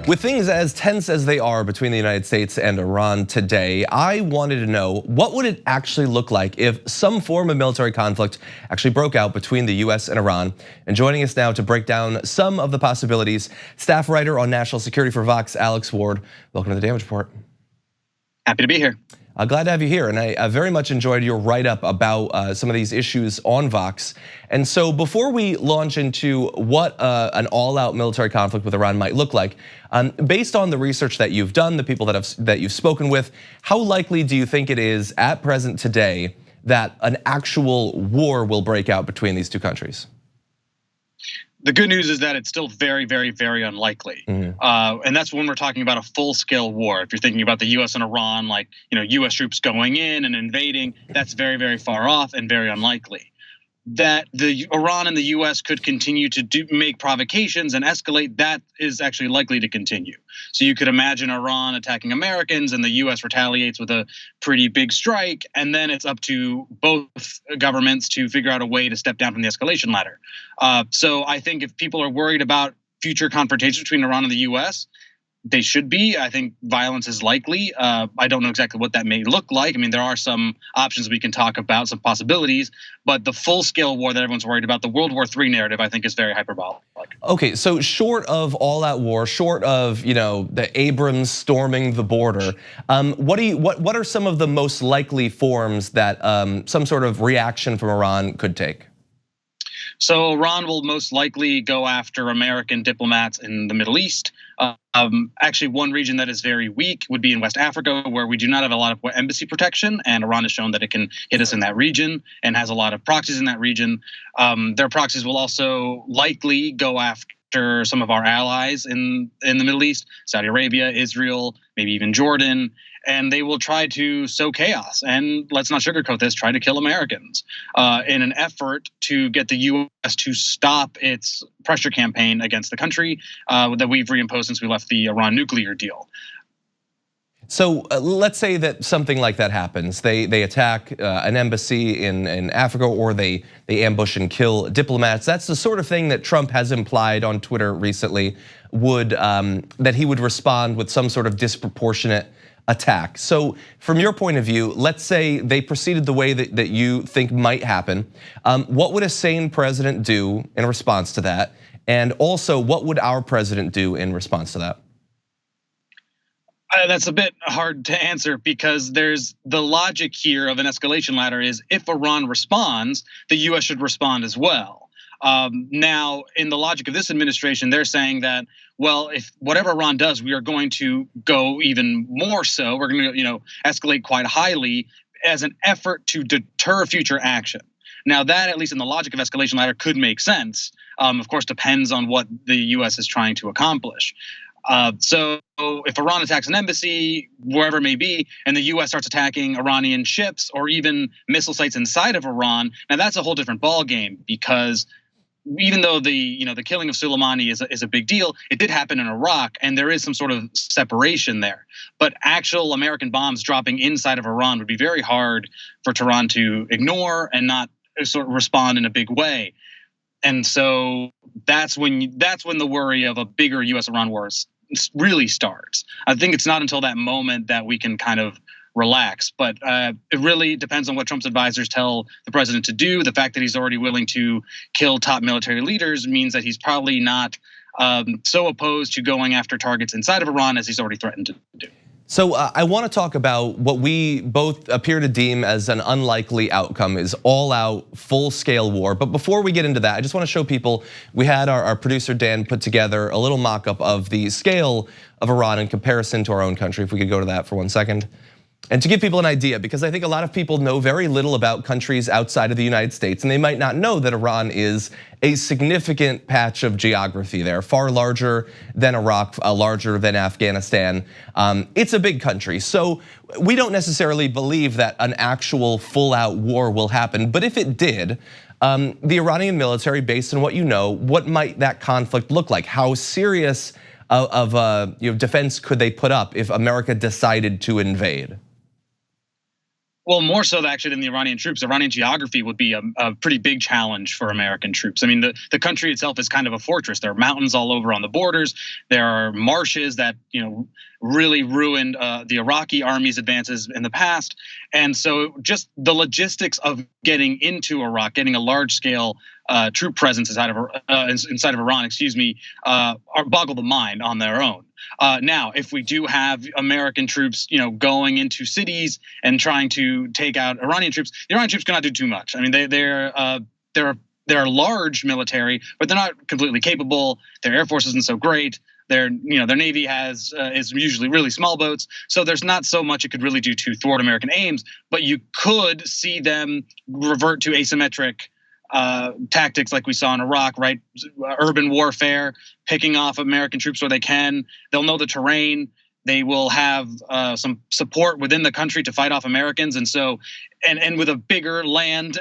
With things as tense as they are between the United States and Iran today, I wanted to know, what would it actually look like if some form of military conflict actually broke out between the US and Iran? And joining us now to break down some of the possibilities, staff writer on national security for Vox, Alex Ward. Welcome to the Damage Report. Happy to be here. Glad to have you here, and I very much enjoyed your write-up about some of these issues on Vox. And so before we launch into what an all-out military conflict with Iran might look like, based on the research that you've done, the people that you've spoken with, how likely do you think it is at present today that an actual war will break out between these two countries? The good news is that it's still very, very, very unlikely. And that's when we're talking about a full-scale war. If you're thinking about the US and Iran, like US troops going in and invading, that's very, very far off and very unlikely. That the Iran and the US could continue to make provocations and escalate, that is actually likely to continue. So you could imagine Iran attacking Americans and the US retaliates with a pretty big strike, and then it's up to both governments to figure out a way to step down from the escalation ladder. So I think if people are worried about future confrontation between Iran and the US, they should be. I think violence is likely. I don't know exactly what that may look like. I mean, there are some options we can talk about, some possibilities, but the full-scale war that everyone's worried about, the World War III narrative, I think is very hyperbolic. Okay, so short of all-out war, short of the Abrams storming the border, what are some of the most likely forms that some sort of reaction from Iran could take? So Iran will most likely go after American diplomats in the Middle East. Actually, one region that is very weak would be in West Africa, where we do not have a lot of embassy protection, and Iran has shown that it can hit us in that region and has a lot of proxies in that region. Their proxies will also likely go after some of our allies in the Middle East, Saudi Arabia, Israel, maybe even Jordan, and they will try to sow chaos. And let's not sugarcoat this, try to kill Americans in an effort to get the US to stop its pressure campaign against the country that we've reimposed since we left the Iran nuclear deal. So let's say that something like that happens. They attack an embassy in Africa, or they ambush and kill diplomats. That's the sort of thing that Trump has implied on Twitter recently that he would respond with some sort of disproportionate attack. So from your point of view, let's say they proceeded the way that you think might happen. What would a sane president do in response to that? And also, what would our president do in response to that? That's a bit hard to answer, because there's the logic here of an escalation ladder is if Iran responds, the US should respond as well. Now, in the logic of this administration, they're saying that, well, if whatever Iran does, we are going to go even more so. We're going to, escalate quite highly as an effort to deter future action. Now, that, at least in the logic of escalation ladder, could make sense. Of course, depends on what the US is trying to accomplish. So if Iran attacks an embassy, wherever it may be, and the US starts attacking Iranian ships or even missile sites inside of Iran, now that's a whole different ballgame, because even though the killing of Soleimani is a big deal, it did happen in Iraq, and there is some sort of separation there. But actual American bombs dropping inside of Iran would be very hard for Tehran to ignore and not sort of respond in a big way. And so that's when the worry of a bigger US-Iran war really starts. I think it's not until that moment that we can kind of relax, but it really depends on what Trump's advisors tell the president to do. The fact that he's already willing to kill top military leaders means that he's probably not so opposed to going after targets inside of Iran as he's already threatened to do. So I want to talk about what we both appear to deem as an unlikely outcome, is all-out, full-scale war. But before we get into that, I just want to show people, we had our producer Dan put together a little mock-up of the scale of Iran in comparison to our own country. If we could go to that for 1 second. And to give people an idea, because I think a lot of people know very little about countries outside of the United States, and they might not know that Iran is a significant patch of geography there, far larger than Iraq, larger than Afghanistan. It's a big country, so we don't necessarily believe that an actual full-out war will happen. But if it did, the Iranian military, based on what you know, what might that conflict look like? How serious of defense could they put up if America decided to invade? Well, more so actually than the Iranian troops. Iranian geography would be a pretty big challenge for American troops. I mean, the country itself is kind of a fortress. There are mountains all over on the borders. There are marshes that really ruined the Iraqi army's advances in the past. And so just the logistics of getting into Iraq, getting a large scale troop presence inside of Iran, boggle the mind on their own. Now, if we do have American troops, going into cities and trying to take out Iranian troops, the Iranian troops cannot do too much. I mean, they're a large military, but they're not completely capable. Their air force isn't so great. Their navy is usually really small boats, so there's not so much it could really do to thwart American aims. But you could see them revert to asymmetric tactics like we saw in Iraq, right? Urban warfare, picking off American troops where they can. They'll know the terrain. They will have some support within the country to fight off Americans, and so, and with a bigger land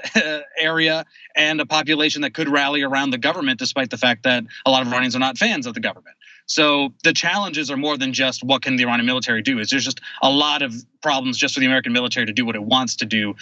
area and a population that could rally around the government, despite the fact that a lot of Iranians are not fans of the government. So the challenges are more than just what can the Iranian military do. There's just a lot of problems just for the American military to do what it wants to do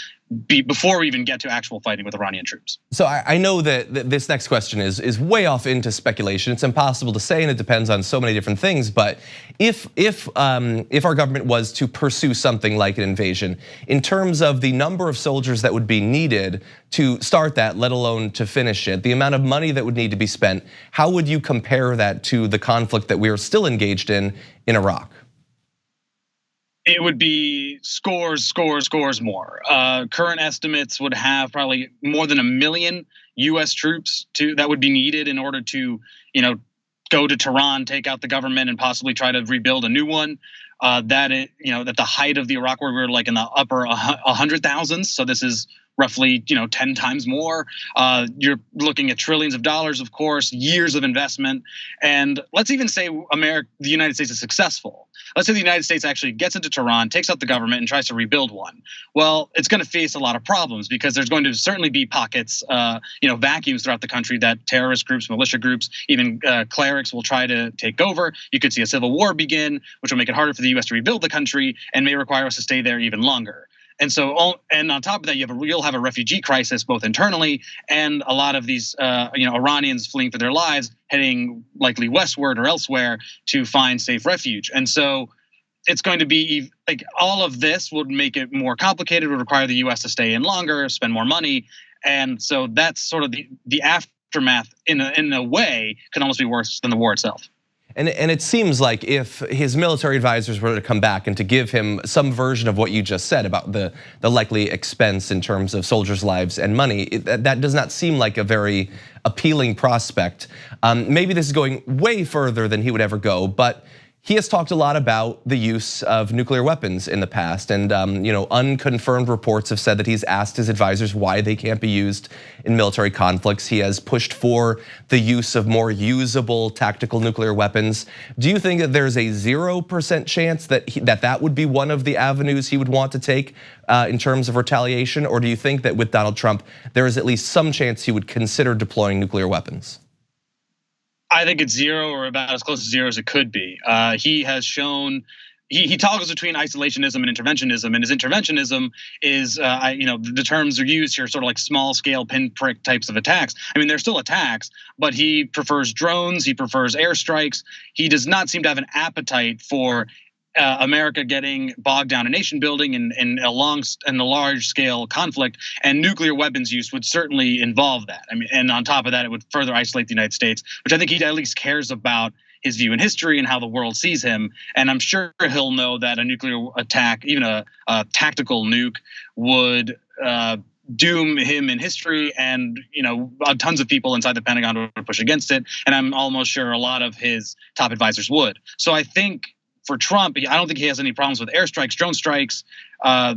before we even get to actual fighting with Iranian troops. So I know that this next question is way off into speculation. It's impossible to say, and it depends on so many different things. But if our government was to pursue something like an invasion, in terms of the number of soldiers that would be needed to start that, let alone to finish it, the amount of money that would need to be spent, how would you compare that to the conflict that we are still engaged in Iraq? It would be scores more. Current estimates would have probably more than 1 million US troops that would be needed in order to, go to Tehran, take out the government, and possibly try to rebuild a new one. At the height of the Iraq War, we were like in the upper 100,000s. So this is roughly 10 times more. You're looking at trillions of dollars, of course, years of investment. And let's even say the United States is successful. Let's say the United States actually gets into Tehran, takes out the government, and tries to rebuild one. Well, it's going to face a lot of problems because there's going to certainly be pockets, vacuums throughout the country that terrorist groups, militia groups, even clerics will try to take over. You could see a civil war begin, which will make it harder for the US to rebuild the country and may require us to stay there even longer. And so, and on top of that, you'll have a refugee crisis both internally and a lot of these, Iranians fleeing for their lives, heading likely westward or elsewhere to find safe refuge. And so, it's going to be like all of this would make it more complicated. Would require the U.S. to stay in longer, spend more money, and so that's sort of the aftermath. In a way, can almost be worse than the war itself. And it seems like if his military advisors were to come back and to give him some version of what you just said about the likely expense in terms of soldiers' lives and money, that does not seem like a very appealing prospect. Maybe this is going way further than he would ever go, but he has talked a lot about the use of nuclear weapons in the past, and unconfirmed reports have said that he's asked his advisors why they can't be used in military conflicts. He has pushed for the use of more usable tactical nuclear weapons. Do you think that there's a 0% chance that that would be one of the avenues he would want to take in terms of retaliation, or do you think that with Donald Trump there is at least some chance he would consider deploying nuclear weapons? I think it's zero, or about as close to zero as it could be. He has shown he toggles between isolationism and interventionism, and his interventionism is, the terms are used here, sort of like small scale pinprick types of attacks. I mean, they're still attacks, but he prefers drones, he prefers airstrikes. He does not seem to have an appetite for America getting bogged down in nation building and a large scale conflict, and nuclear weapons use would certainly involve that. I mean, and on top of that, it would further isolate the United States, which I think he at least cares about his view in history and how the world sees him. And I'm sure he'll know that a nuclear attack, even a tactical nuke, would doom him in history, and tons of people inside the Pentagon would push against it. And I'm almost sure a lot of his top advisors would. So I think for Trump, I don't think he has any problems with airstrikes, drone strikes,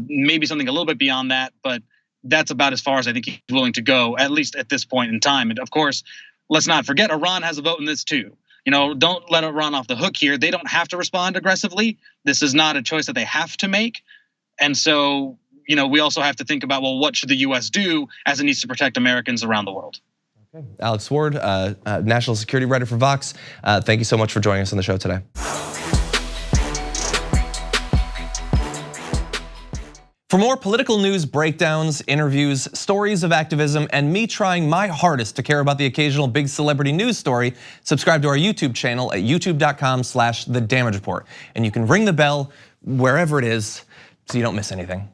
maybe something a little bit beyond that, but that's about as far as I think he's willing to go, at least at this point in time. And of course, let's not forget, Iran has a vote in this too. Don't let Iran off the hook here. They don't have to respond aggressively. This is not a choice that they have to make. And so, we also have to think about, well, what should the US do as it needs to protect Americans around the world? Okay. Alex Ward, national security writer for Vox. Thank you so much for joining us on the show today. For For more political news breakdowns, interviews, stories of activism, and me trying my hardest to care about the occasional big celebrity news story, subscribe to our YouTube channel at youtube.com/thedamagereport. And you can ring the bell wherever it is so you don't miss anything.